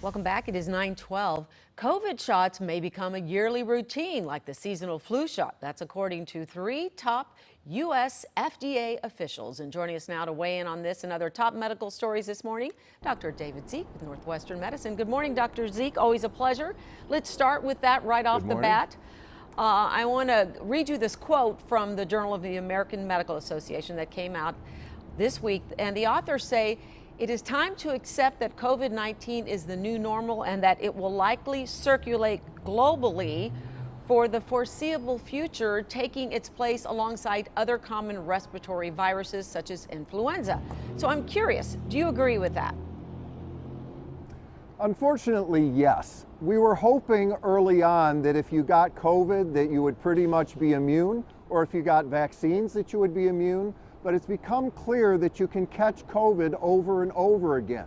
Welcome back. It is 9:12. COVID shots may become a yearly routine like the seasonal flu shot. That's according to 3 top U.S. FDA officials. And joining us now to weigh in on this and other top medical stories this morning, Dr. David Zich with Northwestern Medicine. Good morning, Dr. Zich. Always a pleasure. Let's start with that right off the bat. I want to read you this quote from the Journal of the American Medical Association that came out this week. And the authors say, "It is time to accept that COVID-19 is the new normal and that it will likely circulate globally for the foreseeable future, taking its place alongside other common respiratory viruses such as influenza." So I'm curious, do you agree with that? Unfortunately, yes. We were hoping early on that if you got COVID that you would pretty much be immune, or if you got vaccines that you would be immune. But it's become clear that you can catch COVID over and over again.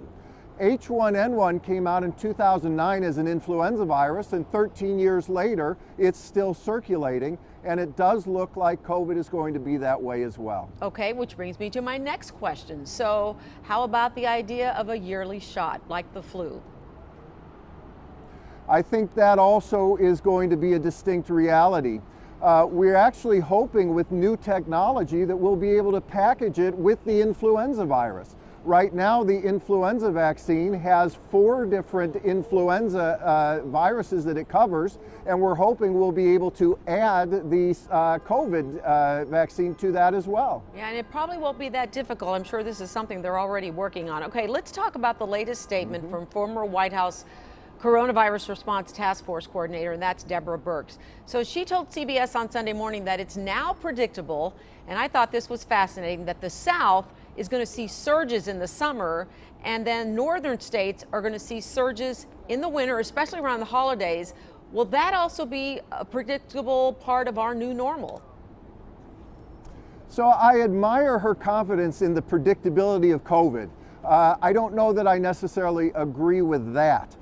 H1N1 came out in 2009 as an influenza virus, and 13 years later, it's still circulating, and it does look like COVID is going to be that way as well. Okay, which brings me to my next question. So how about the idea of a yearly shot, like the flu? I think that also is going to be a distinct reality. We're actually hoping with new technology that we'll be able to package it with the influenza virus. Right now, the influenza vaccine has 4 different influenza viruses that it covers, and we're hoping we'll be able to add the COVID vaccine to that as well. Yeah, and it probably won't be that difficult. I'm sure this is something they're already working on. Okay, let's talk about the latest statement from former White House Coronavirus Response Task Force Coordinator, and that's Deborah Birx. So she told CBS on Sunday morning that it's now predictable, and I thought this was fascinating, that the South is going to see surges in the summer, and then northern states are going to see surges in the winter, especially around the holidays. Will that also be a predictable part of our new normal? So I admire her confidence in the predictability of COVID. I don't know that I necessarily agree with that.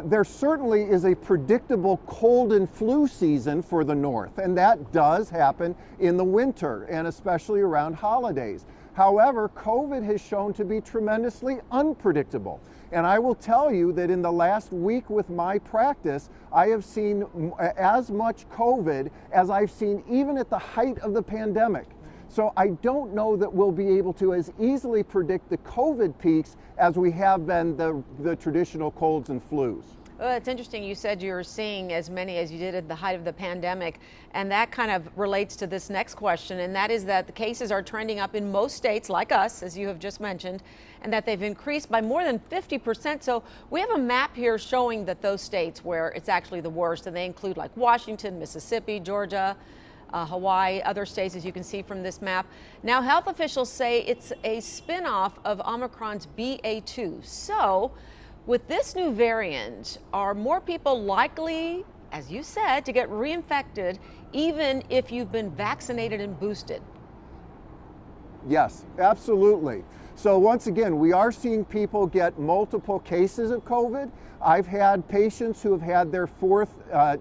There certainly is a predictable cold and flu season for the North, and that does happen in the winter and especially around holidays. However, COVID has shown to be tremendously unpredictable. And I will tell you that in the last week with my practice, I have seen as much COVID as I've seen even at the height of the pandemic. So I don't know that we'll be able to as easily predict the COVID peaks as we have been the traditional colds and flus. Well, it's interesting. You said you're seeing as many as you did at the height of the pandemic, and that kind of relates to this next question, and that is that the cases are trending up in most states like us, as you have just mentioned, and that they've increased by more than 50%. So we have a map here showing that those states where it's actually the worst, and they include like Washington, Mississippi, Georgia, Hawaii, other states, as you can see from this map. Now, health officials say it's a spin-off of Omicron's BA.2. So, with this new variant, are more people likely, as you said, to get reinfected, even if you've been vaccinated and boosted? Yes, absolutely. So once again, we are seeing people get multiple cases of COVID. I've had patients who have had their 4th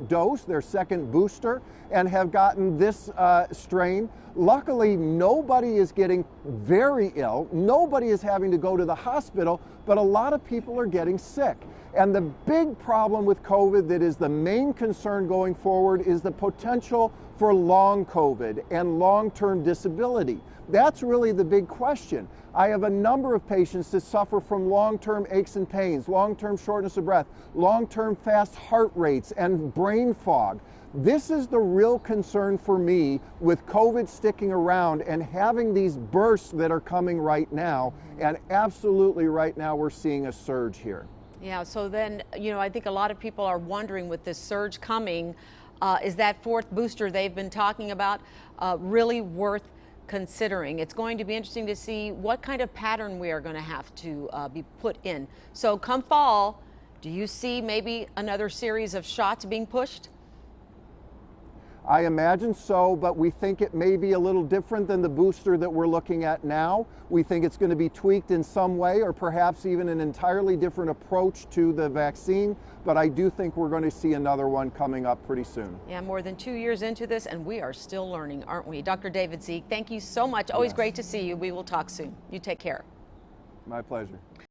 dose, their 2nd booster, and have gotten this strain. Luckily, nobody is getting very ill. Nobody is having to go to the hospital, but a lot of people are getting sick. And the big problem with COVID that is the main concern going forward is the potential for long COVID and long-term disability. That's really the big question. I have a number of patients that suffer from long-term aches and pains, long-term shortness of breath, long-term fast heart rates, and brain fog. This is the real concern for me with COVID sticking around and having these bursts that are coming right now. And absolutely right now we're seeing a surge here. Yeah, so then, I think a lot of people are wondering with this surge coming, is that 4th booster they've been talking about really worth considering? It's going to be interesting to see what kind of pattern we are going to have to be put in. So come fall, do you see maybe another series of shots being pushed? I imagine so, but we think it may be a little different than the booster that we're looking at now. We think it's going to be tweaked in some way, or perhaps even an entirely different approach to the vaccine, but I do think we're going to see another one coming up pretty soon. Yeah, more than 2 years into this, and we are still learning, aren't we? Dr. David Zich, thank you so much. Always great to see you. We will talk soon. You take care. My pleasure.